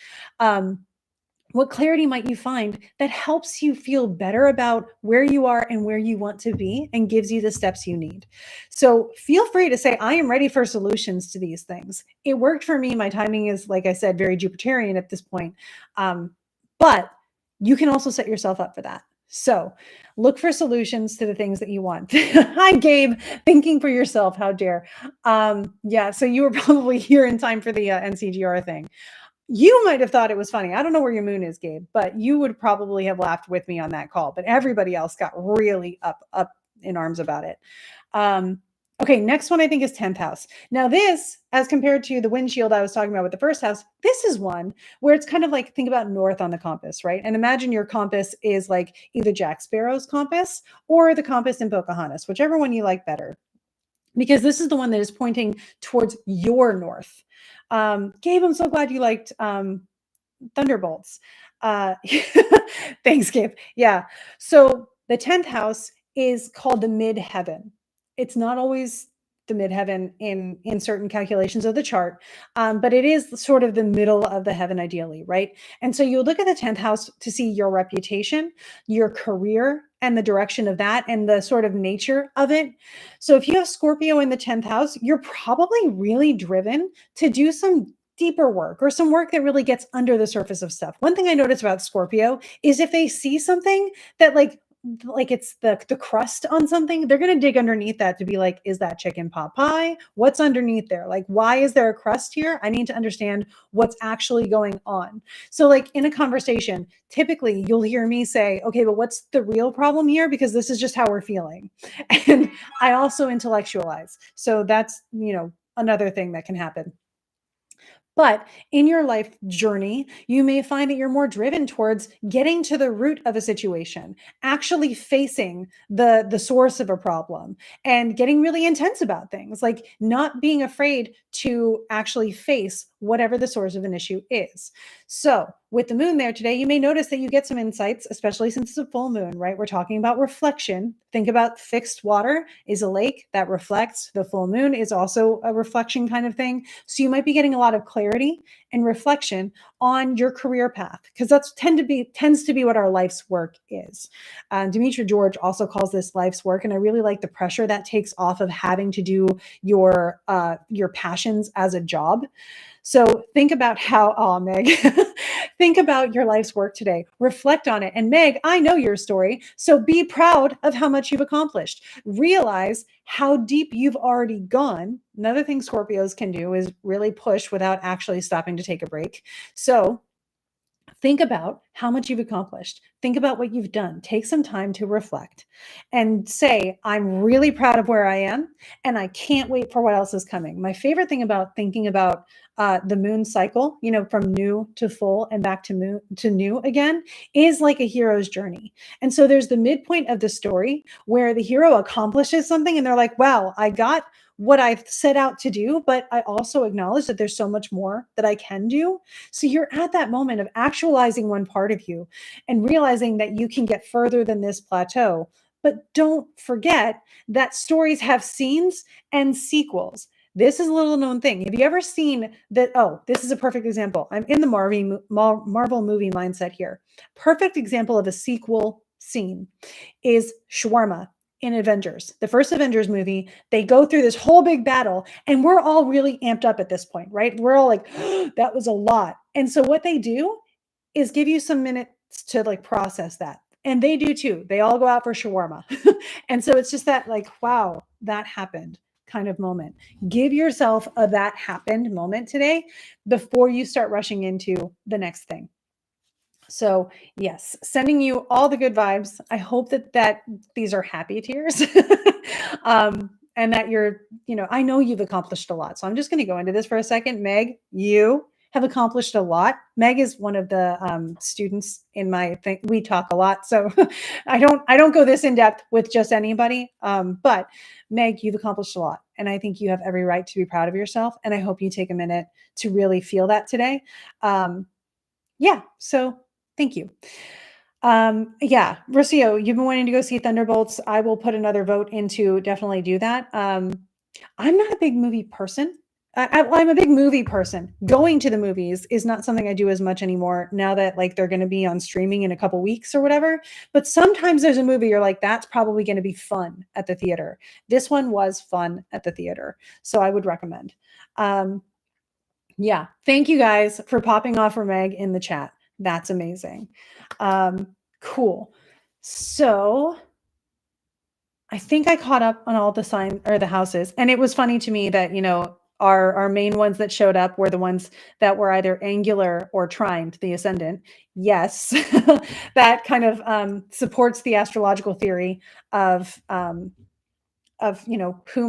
What clarity might you find that helps you feel better about where you are and where you want to be and gives you the steps you need? So feel free to say, I am ready for solutions to these things. It worked for me. My timing is, like I said, very Jupiterian at this point. But you can also set yourself up for that. So look for solutions to the things that you want. Hi, Gabe, thinking for yourself. How dare. Yeah, so you were probably here in time for the NCGR thing. You might have thought it was funny. I don't know where your moon is, Gabe, but you would probably have laughed with me on that call. But everybody else got really up in arms about it. Okay, next one I think is 10th house. Now this, as compared to the windshield I was talking about with the first house, this is one where it's kind of like, think about north on the compass, right? And imagine your compass is like either Jack Sparrow's compass or the compass in Pocahontas, whichever one you like better. Because this is the one that is pointing towards your north. Gabe, I'm so glad you liked Thunderbolts. Thanks, Gabe. Yeah. So the 10th house is called the midheaven. It's not always the midheaven in certain calculations of the chart, but it is sort of the middle of the heaven ideally, right? And so you look at the 10th house to see your reputation, your career, and the direction of that and the sort of nature of it. So if you have Scorpio in the 10th house, you're probably really driven to do some deeper work or some work that really gets under the surface of stuff. One thing I noticed about Scorpio is if they see something that like it's the crust on something, they're going to dig underneath that to be like, is that chicken pot pie? What's underneath there? Like, why is there a crust here? I need to understand what's actually going on. So like in a conversation, typically you'll hear me say, okay, but what's the real problem here? Because this is just how we're feeling. And I also intellectualize. So that's, another thing that can happen. But in your life journey, you may find that you're more driven towards getting to the root of a situation, actually facing the source of a problem and getting really intense about things, like not being afraid to actually face whatever the source of an issue is. So with the moon there today, you may notice that you get some insights, especially since it's a full moon, right? We're talking about reflection. Think about fixed water is a lake that reflects. The full moon is also a reflection kind of thing. So you might be getting a lot of clarity and reflection on your career path, because that's tends to be what our life's work is. Demetra George also calls this life's work, and I really like the pressure that takes off of having to do your passions as a job. So think about how, Meg, think about your life's work today. Reflect on it. And Meg, I know your story. So be proud of how much you've accomplished. Realize how deep you've already gone. Another thing Scorpios can do is really push without actually stopping to take a break. So Think about how much you've accomplished. Think about what you've done. Take some time to reflect and say, I'm really proud of where I am and I can't wait for what else is coming. My favorite thing about thinking about the moon cycle, from new to full and back to moon to new again, is like a hero's journey. And so there's the midpoint of the story where the hero accomplishes something and they're like, wow, I got what I've set out to do, but I also acknowledge that there's so much more that I can do. So you're at that moment of actualizing one part of you and realizing that you can get further than this plateau. But don't forget that stories have scenes and sequels. This is a little known thing. Have you ever seen that? Oh, this is a perfect example. I'm in the Marvel movie mindset here. Perfect example of a sequel scene is shawarma in Avengers. The first Avengers movie, they go through this whole big battle and we're all really amped up at this point, right? We're all like, oh, that was a lot. And so what they do is give you some minutes to like process that. And they do too. They all go out for shawarma. And so it's just that like, wow, that happened kind of moment. Give yourself a that happened moment today before you start rushing into the next thing. So yes, sending you all the good vibes. I hope that these are happy tears. And that I know you've accomplished a lot. So I'm just going to go into this for a second. Meg, you have accomplished a lot. Meg is one of the students in my thing. We talk a lot. So I don't go this in depth with just anybody. But Meg, you've accomplished a lot. And I think you have every right to be proud of yourself. And I hope you take a minute to really feel that today. Yeah. So thank you. Yeah, Rocio, you've been wanting to go see Thunderbolts. I will put another vote in to definitely do that. I'm not a big movie person. I'm a big movie person. Going to the movies is not something I do as much anymore now that like they're going to be on streaming in a couple weeks or whatever. But sometimes there's a movie you're like, that's probably going to be fun at the theater. This one was fun at the theater, so I would recommend. Yeah, thank you guys for popping off for Meg in the chat. That's amazing. Cool. So I think I caught up on all the sign or the houses. And it was funny to me that, our main ones that showed up were the ones that were either angular or trine to the ascendant. Yes, that kind of supports the astrological theory of who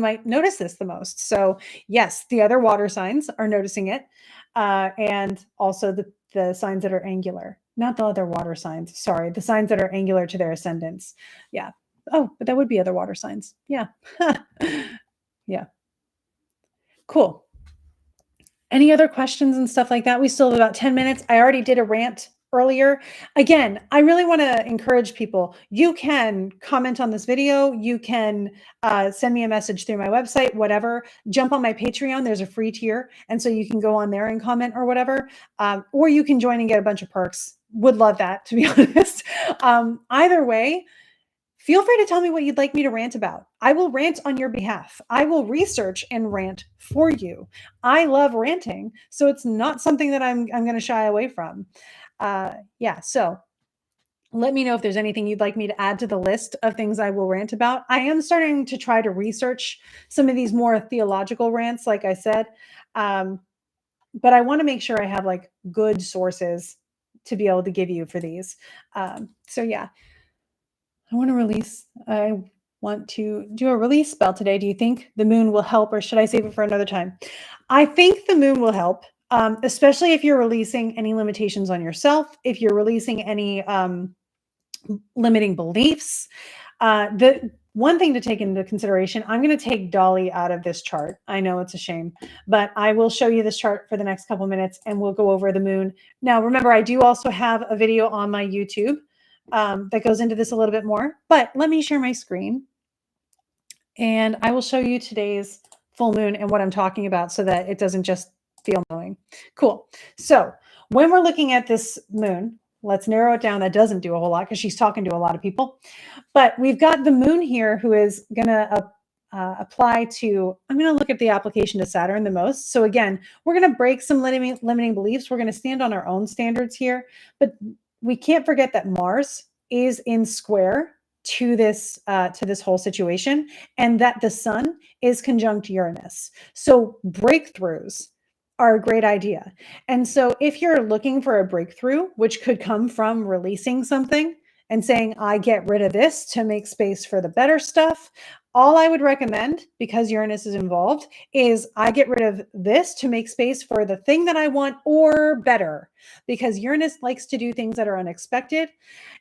might notice this the most. So yes, the other water signs are noticing it, and also the signs that are angular, not the other water signs. Sorry, the signs that are angular to their ascendants. Yeah. Oh, but that would be other water signs. Yeah. Yeah. Cool. Any other questions and stuff like that? We still have about 10 minutes. I already did a rant earlier. Again, I really want to encourage people. You can comment on this video. You can send me a message through my website, whatever. Jump on my Patreon. There's a free tier. And so you can go on there and comment or whatever. Or you can join and get a bunch of perks. Would love that, to be honest. Either way, feel free to tell me what you'd like me to rant about. I will rant on your behalf. I will research and rant for you. I love ranting, so it's not something that I'm going to shy away from. Yeah, so let me know if there's anything you'd like me to add to the list of things I will rant about. I am starting to try to research some of these more theological rants, like I said, but I want to make sure I have like good sources to be able to give you for these. So yeah. I want to do a release spell today. Do you think the moon will help, or should I save it for another time? I think the moon will help, especially if you're releasing any limitations on yourself, if you're releasing any limiting beliefs. The one thing to take into consideration, I'm going to take Dolly out of this chart. I know it's a shame, but I will show you this chart for the next couple minutes and we'll go over the moon. Now, remember, I do also have a video on my YouTube that goes into this a little bit more, but let me share my screen and I will show you today's full moon and what I'm talking about so that it doesn't just feel annoying. Cool. So when we're looking at this moon, let's narrow it down. That doesn't do a whole lot because she's talking to a lot of people, but we've got the moon here who is going to apply to, I'm going to look at the application to Saturn the most. So again, we're going to break some limiting beliefs. We're going to stand on our own standards here, but we can't forget that Mars is in square to this whole situation, and that the sun is conjunct Uranus. So breakthroughs are a great idea. And so if you're looking for a breakthrough, which could come from releasing something and saying, I get rid of this to make space for the better stuff, all I would recommend, because Uranus is involved, is I get rid of this to make space for the thing that I want or better, because Uranus likes to do things that are unexpected.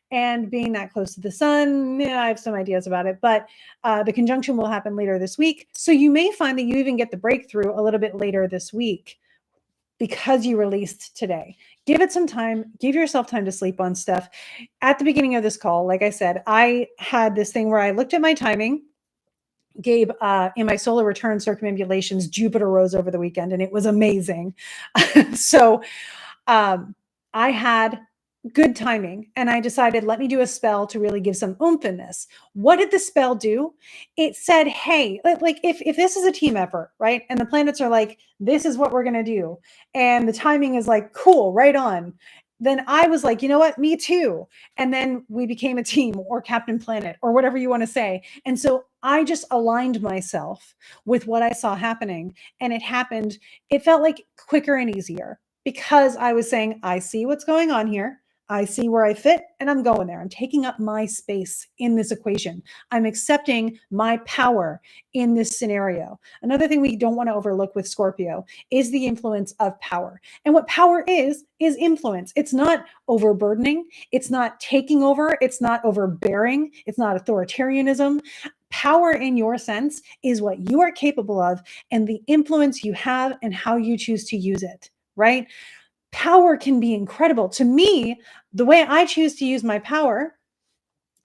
And being that close to the sun, yeah, I have some ideas about it, but the conjunction will happen later this week. So you may find that you even get the breakthrough a little bit later this week because you released today. Give it some time, give yourself time to sleep on stuff. At the beginning of this call, like I said, I had this thing where I looked at my timing. Gabe, in my solar return circumambulations, Jupiter rose over the weekend and it was amazing. So I had good timing and I decided, let me do a spell to really give some oomph in this. What did the spell do? It said, hey, like if this is a team effort, right? And the planets are like, this is what we're going to do. And the timing is like, cool, right on. Then I was like, you know what? Me too. And then we became a team or Captain Planet or whatever you want to say. And so I just aligned myself with what I saw happening. And it happened. It felt like quicker and easier because I was saying, I see what's going on here. I see where I fit and I'm going there. I'm taking up my space in this equation. I'm accepting my power in this scenario. Another thing we don't want to overlook with Scorpio is the influence of power. And what power is influence. It's not overburdening. It's not taking over. It's not overbearing. It's not authoritarianism. Power in your sense is what you are capable of and the influence you have and how you choose to use it, right? Power can be incredible. To me, the way I choose to use my power,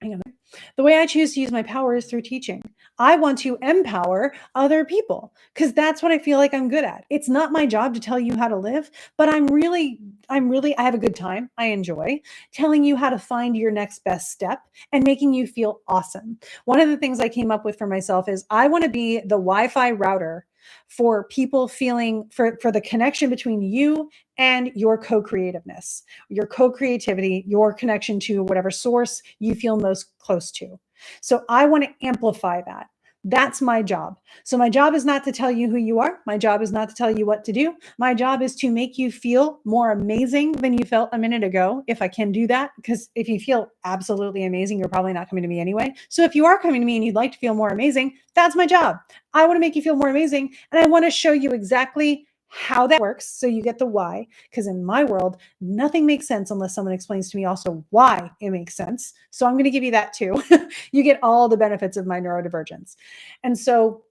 the way I choose to use my power is through teaching. I want to empower other people because that's what I feel like I'm good at. It's not my job to tell you how to live, but I have a good time. I enjoy telling you how to find your next best step and making you feel awesome. One of the things I came up with for myself is I want to be the Wi-Fi router for people feeling for the connection between you and your co-creativeness, your co-creativity, your connection to whatever source you feel most close to. So I want to amplify that. That's my job. So my job is not to tell you who you are. My job is not to tell you what to do. My job is to make you feel more amazing than you felt a minute ago, if I can do that. Because if you feel absolutely amazing, you're probably not coming to me anyway. So if you are coming to me and you'd like to feel more amazing, that's my job. I want to make you feel more amazing. And I want to show you exactly how that works so you get the why. Because in my world, nothing makes sense unless someone explains to me also why it makes sense. So I'm going to give you that too. You get all the benefits of my neurodivergence. And so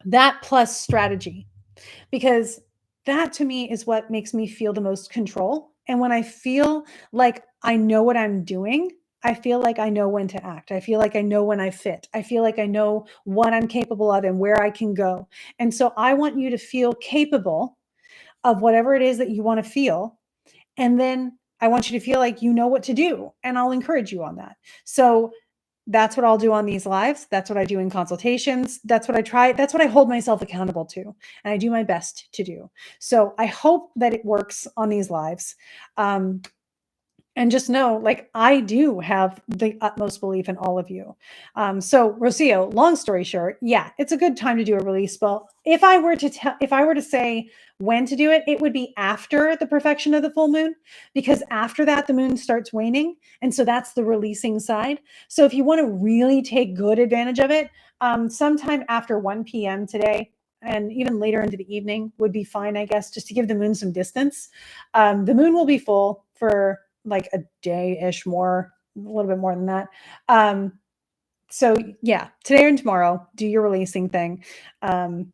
that plus strategy, because that to me is what makes me feel the most control. And when I feel like I know what I'm doing, I feel like I know when to act. I feel like I know when I fit. I feel like I know what I'm capable of and where I can go. And so I want you to feel capable of whatever it is that you want to feel. And then I want you to feel like you know what to do. And I'll encourage you on that. So that's what I'll do on these lives. That's what I do in consultations. That's what I try. That's what I hold myself accountable to. And I do my best to do. So I hope that it works on these lives. And just know, like, I do have the utmost belief in all of you. So Rocio, long story short, yeah, it's a good time to do a release spell. If I were to say when to do it, it would be after the perfection of the full moon, because after that, the moon starts waning. And so that's the releasing side. So if you want to really take good advantage of it, sometime after 1 p.m. today, and even later into the evening would be fine, I guess, just to give the moon some distance. The moon will be full for like a day-ish more, a little bit more than that. So yeah, today and tomorrow, do your releasing thing. And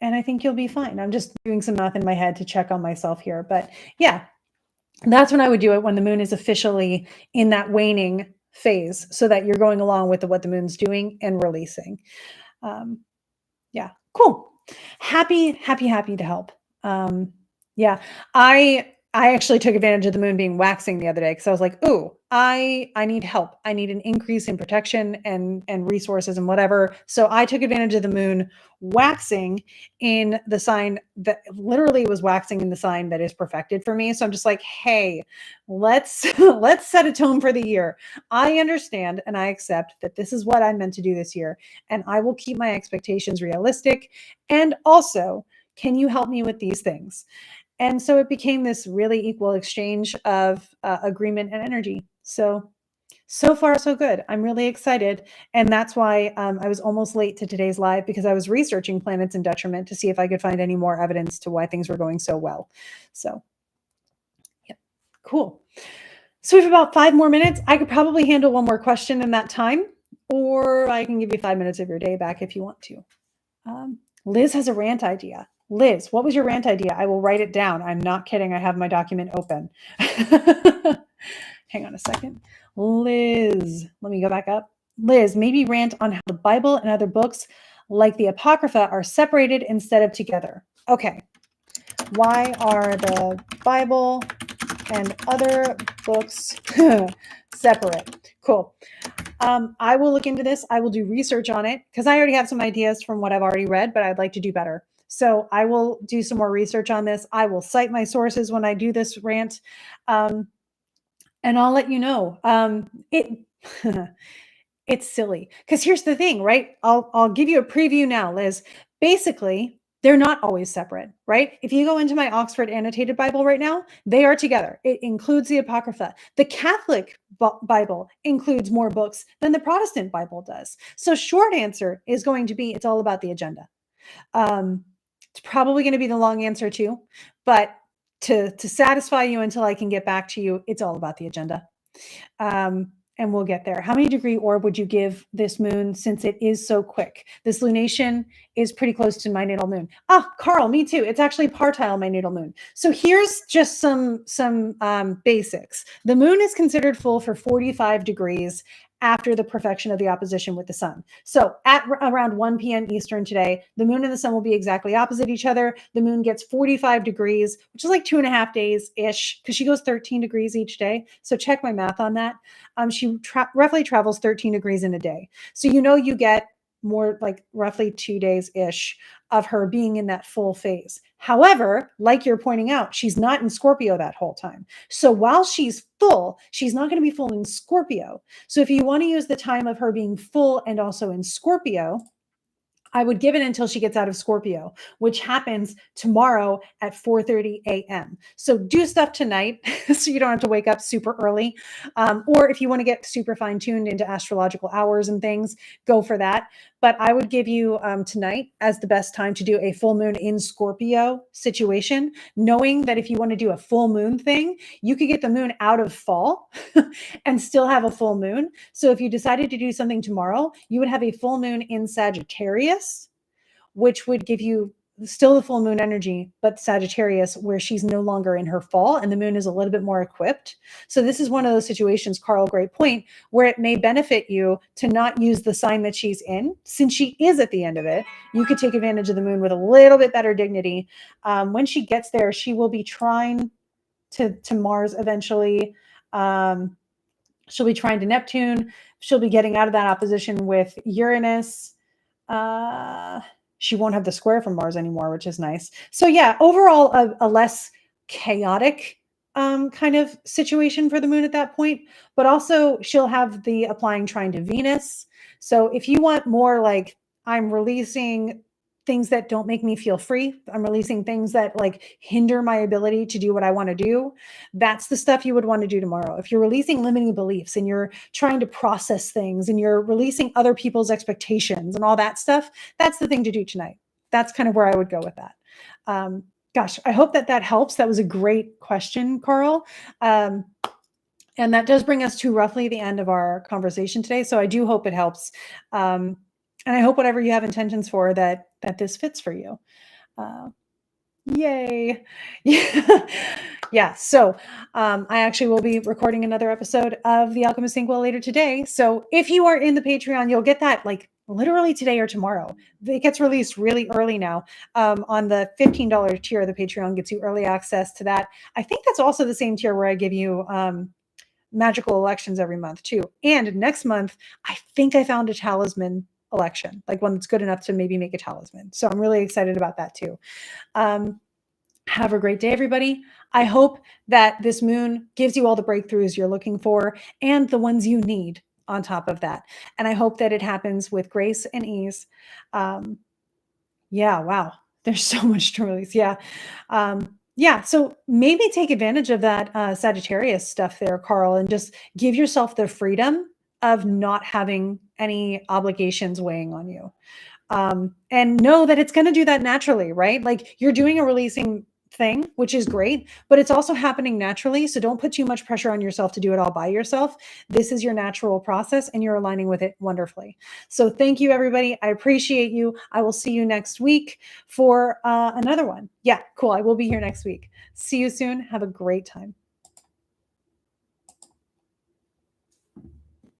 I think you'll be fine. I'm just doing some math in my head to check on myself here. But yeah, that's when I would do it, when the moon is officially in that waning phase, so that you're going along with what the moon's doing and releasing. Yeah, cool. Happy to help. Yeah, I actually took advantage of the moon being waxing the other day because I was like, ooh, I need help. I need an increase in protection and resources and whatever. So I took advantage of the moon waxing in the sign that literally was waxing in the sign that is perfected for me. So I'm just like, hey, let's let's set a tone for the year. I understand and I accept that this is what I'm meant to do this year, and I will keep my expectations realistic and also Can you help me with these things? And so it became this really equal exchange of agreement and energy. So far, so good. I'm really excited. And that's why I was almost late to today's live, because I was researching planets in detriment to see if I could find any more evidence to why things were going so well. So, yeah, cool. So we have about 5 more minutes. I could probably handle one more question in that time, or I can give you 5 minutes of your day back if you want to. Liz has a rant idea. Liz, what was your rant idea? I will write it down. I'm not kidding. I have my document open. Hang on a second. Liz, let me go back up. Liz, maybe rant on how the Bible and other books like the Apocrypha are separated instead of together. Okay. Why are the Bible and other books separate? Cool. I will look into this. I will do research on it because I already have some ideas from what I've already read, but I'd like to do better. So I will do some more research on this. I will cite my sources when I do this rant. And I'll let you know. It's silly because here's the thing, right? I'll give you a preview now, Liz. Basically, they're not always separate, right? If you go into my Oxford Annotated Bible right now, they are together. It includes the Apocrypha. The Catholic Bible includes more books than the Protestant Bible does. So short answer is going to be, it's all about the agenda. It's probably going to be the long answer too, but to satisfy you until I can get back to you, it's all about the agenda. And we'll get there. How many degree orb would you give this moon since it is so quick? This lunation is pretty close to my natal moon. Ah, Carl, me too. It's actually partile my natal moon. So here's just some basics. The moon is considered full for 45 degrees after the perfection of the opposition with the sun. So at around 1 p.m. Eastern today, the moon and the sun will be exactly opposite each other. The moon gets 45 degrees, which is like 2.5 days-ish, because she goes 13 degrees each day. So check my math on that. She roughly travels 13 degrees in a day. So you get more like roughly 2 days-ish of her being in that full phase. However, like you're pointing out, she's not in Scorpio that whole time. So while she's full, she's not going to be full in Scorpio. So if you want to use the time of her being full and also in Scorpio, I would give it until she gets out of Scorpio, which happens tomorrow at 4:30 a.m. So do stuff tonight so you don't have to wake up super early. Or if you want to get super fine-tuned into astrological hours and things, go for that. But I would give you tonight as the best time to do a full moon in Scorpio situation, knowing that if you want to do a full moon thing, you could get the moon out of fall and still have a full moon. So if you decided to do something tomorrow, you would have a full moon in Sagittarius, which would give you still the full moon energy, but Sagittarius, where she's no longer in her fall and the moon is a little bit more equipped. So this is one of those situations, Carl, great point, where it may benefit you to not use the sign that she's in. Since she is at the end of it, you could take advantage of the moon with a little bit better dignity. When she gets there, she will be trying to Mars eventually. She'll be trying to Neptune. She'll be getting out of that opposition with Uranus. She won't have the square from Mars anymore, which is nice. So yeah, overall, a less chaotic kind of situation for the moon at that point. But also, she'll have the applying trine to Venus. So if you want more like, I'm releasing things that don't make me feel free, I'm releasing things that like hinder my ability to do what I want to do, that's the stuff you would want to do tomorrow. If you're releasing limiting beliefs and you're trying to process things and you're releasing other people's expectations and all that stuff, that's the thing to do tonight. That's kind of where I would go with that. Gosh, I hope that helps. That was a great question, Carl. And that does bring us to roughly the end of our conversation today. So I do hope it helps. And I hope whatever you have intentions for that this fits for you. Yay. Yeah. So I actually will be recording another episode of The Alchemist Inkwell later today. So if you are in the Patreon, you'll get that like literally today or tomorrow. It gets released really early now. On the $15 tier of the Patreon gets you early access to that. I think that's also the same tier where I give you magical elections every month too. And next month, I think I found a talisman election, like one that's good enough to maybe make a talisman. So I'm really excited about that too. Have a great day, everybody. I hope that this moon gives you all the breakthroughs you're looking for and the ones you need on top of that. And I hope that it happens with grace and ease. Yeah, wow. There's so much to release. Yeah. Yeah. So maybe take advantage of that Sagittarius stuff there, Carl, and just give yourself the freedom of not having any obligations weighing on you. And know that it's going to do that naturally, right? Like you're doing a releasing thing, which is great, but it's also happening naturally. So don't put too much pressure on yourself to do it all by yourself. This is your natural process and you're aligning with it wonderfully. So thank you, everybody. I appreciate you. I will see you next week for another one. Yeah, cool. I will be here next week. See you soon. Have a great time.